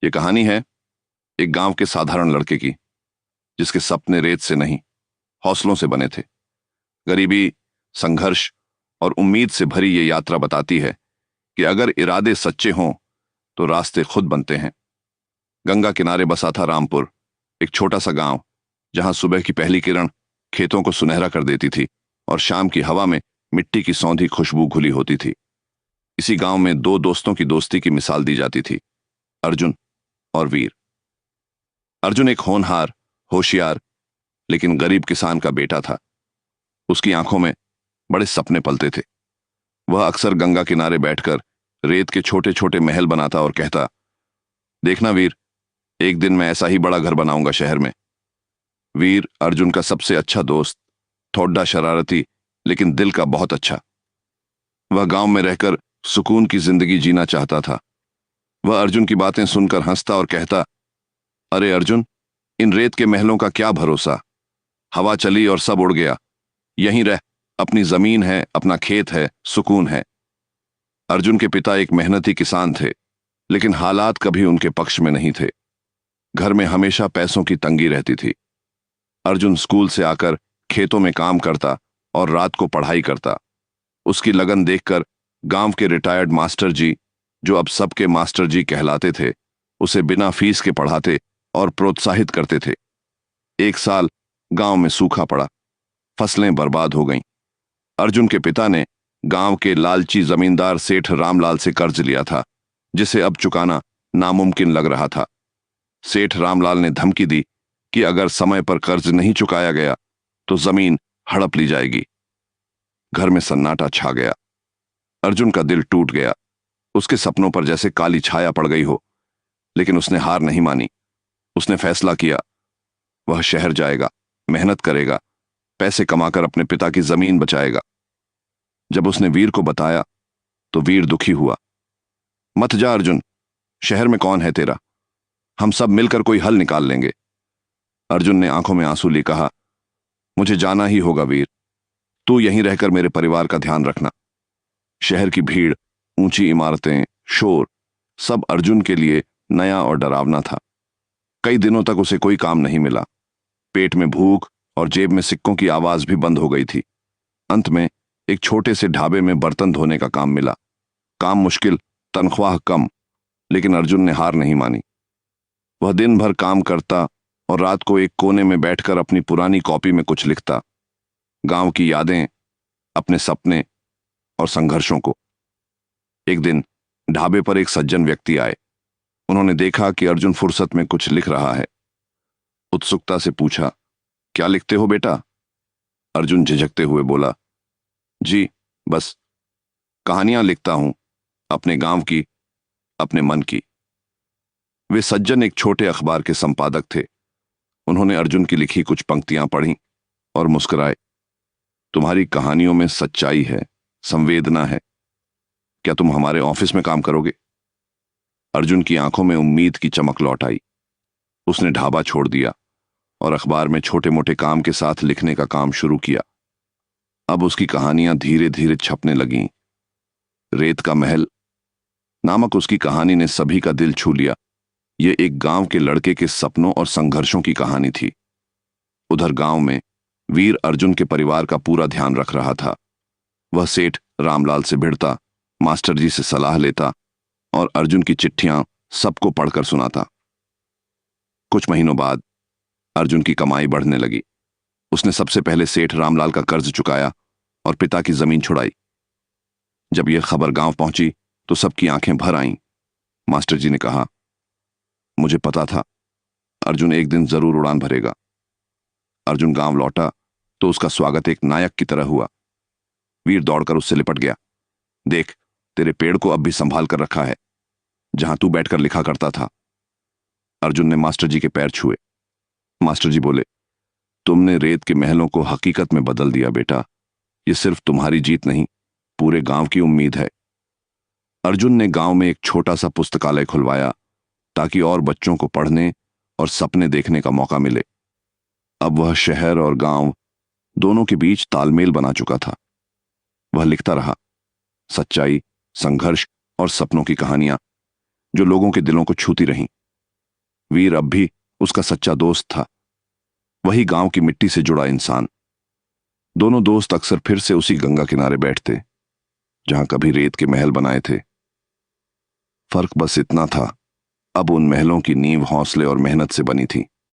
ये कहानी है एक गांव के साधारण लड़के की, जिसके सपने रेत से नहीं, हौसलों से बने थे। गरीबी, संघर्ष और उम्मीद से भरी ये यात्रा बताती है कि अगर इरादे सच्चे हों तो रास्ते खुद बनते हैं। गंगा किनारे बसा था रामपुर, एक छोटा सा गांव, जहां सुबह की पहली किरण खेतों को सुनहरा कर देती थी और शाम की हवा में मिट्टी की सौंधी खुशबू घुली होती थी। इसी गांव में दो दोस्तों की दोस्ती की मिसाल दी जाती थी, अर्जुन और वीर। अर्जुन एक होनहार, होशियार लेकिन गरीब किसान का बेटा था। उसकी आंखों में बड़े सपने पलते थे। वह अक्सर गंगा किनारे बैठकर रेत के छोटे छोटे महल बनाता और कहता, देखना वीर, एक दिन मैं ऐसा ही बड़ा घर बनाऊंगा शहर में। वीर अर्जुन का सबसे अच्छा दोस्त, थोड़ा शरारती लेकिन दिल का बहुत अच्छा। वह गांव में रहकर सुकून की जिंदगी जीना चाहता था। वह अर्जुन की बातें सुनकर हंसता और कहता, अरे अर्जुन, इन रेत के महलों का क्या भरोसा, हवा चली और सब उड़ गया। यहीं रह, अपनी जमीन है, अपना खेत है, सुकून है। अर्जुन के पिता एक मेहनती किसान थे, लेकिन हालात कभी उनके पक्ष में नहीं थे। घर में हमेशा पैसों की तंगी रहती थी। अर्जुन स्कूल से आकर खेतों में काम करता और रात को पढ़ाई करता। उसकी लगन देखकर गांव के रिटायर्ड मास्टर जी, जो अब सबके मास्टर जी कहलाते थे, उसे बिना फीस के पढ़ाते और प्रोत्साहित करते थे। एक साल गांव में सूखा पड़ा, फसलें बर्बाद हो गईं। अर्जुन के पिता ने गांव के लालची जमींदार सेठ रामलाल से कर्ज लिया था, जिसे अब चुकाना नामुमकिन लग रहा था। सेठ रामलाल ने धमकी दी कि अगर समय पर कर्ज नहीं चुकाया गया तो जमीन हड़प ली जाएगी। घर में सन्नाटा छा गया। अर्जुन का दिल टूट गया। उसके सपनों पर जैसे काली छाया पड़ गई हो, लेकिन उसने हार नहीं मानी। उसने फैसला किया, वह शहर जाएगा, मेहनत करेगा, पैसे कमाकर अपने पिता की जमीन बचाएगा। जब उसने वीर को बताया तो वीर दुखी हुआ। मत जा अर्जुन, शहर में कौन है तेरा, हम सब मिलकर कोई हल निकाल लेंगे। अर्जुन ने आंखों में आंसू लिए कहा, मुझे जाना ही होगा वीर, तू यहीं रहकर मेरे परिवार का ध्यान रखना। शहर की भीड़, ऊंची इमारतें, शोर, सब अर्जुन के लिए नया और डरावना था। कई दिनों तक उसे कोई काम नहीं मिला। पेट में भूख और जेब में सिक्कों की आवाज भी बंद हो गई थी। अंत में एक छोटे से ढाबे में बर्तन धोने का काम मिला। काम मुश्किल, तनख्वाह कम, लेकिन अर्जुन ने हार नहीं मानी। वह दिन भर काम करता और रात को एक कोने में बैठकर अपनी पुरानी कॉपी में कुछ लिखता, गांव की यादें, अपने सपने और संघर्षों को। एक दिन ढाबे पर एक सज्जन व्यक्ति आए। उन्होंने देखा कि अर्जुन फुर्सत में कुछ लिख रहा है। उत्सुकता से पूछा, क्या लिखते हो बेटा? अर्जुन झिझकते हुए बोला, जी बस कहानियां लिखता हूं, अपने गांव की, अपने मन की। वे सज्जन एक छोटे अखबार के संपादक थे। उन्होंने अर्जुन की लिखी कुछ पंक्तियां पढ़ी और मुस्कुराए। तुम्हारी कहानियों में सच्चाई है, संवेदना है, क्या तुम हमारे ऑफिस में काम करोगे? अर्जुन की आंखों में उम्मीद की चमक लौट आई। उसने ढाबा छोड़ दिया और अखबार में छोटे मोटे काम के साथ लिखने का काम शुरू किया। अब उसकी कहानियां धीरे धीरे छपने लगीं। रेत का महल नामक उसकी कहानी ने सभी का दिल छू लिया। यह एक गांव के लड़के के सपनों और संघर्षों की कहानी थी। उधर गांव में वीर अर्जुन के परिवार का पूरा ध्यान रख रहा था। वह सेठ रामलाल से भिड़ता, मास्टर जी से सलाह लेता और अर्जुन की चिट्ठियां सबको पढ़कर सुनाता। कुछ महीनों बाद अर्जुन की कमाई बढ़ने लगी। उसने सबसे पहले सेठ रामलाल का कर्ज चुकाया और पिता की जमीन छुड़ाई। जब यह खबर गांव पहुंची तो सबकी आंखें भर आईं। मास्टर जी ने कहा, मुझे पता था अर्जुन एक दिन जरूर उड़ान भरेगा। अर्जुन गांव लौटा तो उसका स्वागत एक नायक की तरह हुआ। वीर दौड़कर उससे लिपट गया। देख, तेरे पेड़ को अब भी संभाल कर रखा है, जहां तू बैठकर लिखा करता था। अर्जुन ने मास्टर जी के पैर छुए। मास्टर जी बोले, तुमने रेत के महलों को हकीकत में बदल दिया बेटा। ये सिर्फ तुम्हारी जीत नहीं, पूरे गांव की उम्मीद है। अर्जुन ने गांव में एक छोटा सा पुस्तकालय खुलवाया ताकि और बच्चों को पढ़ने और सपने देखने का मौका मिले। अब वह शहर और गांव दोनों के बीच तालमेल बना चुका था। वह लिखता रहा, सच्चाई, संघर्ष और सपनों की कहानियां जो लोगों के दिलों को छूती रहीं। वीर अब भी उसका सच्चा दोस्त था, वही गांव की मिट्टी से जुड़ा इंसान। दोनों दोस्त अक्सर फिर से उसी गंगा किनारे बैठते जहां कभी रेत के महल बनाए थे। फर्क बस इतना था, अब उन महलों की नींव हौसले और मेहनत से बनी थी।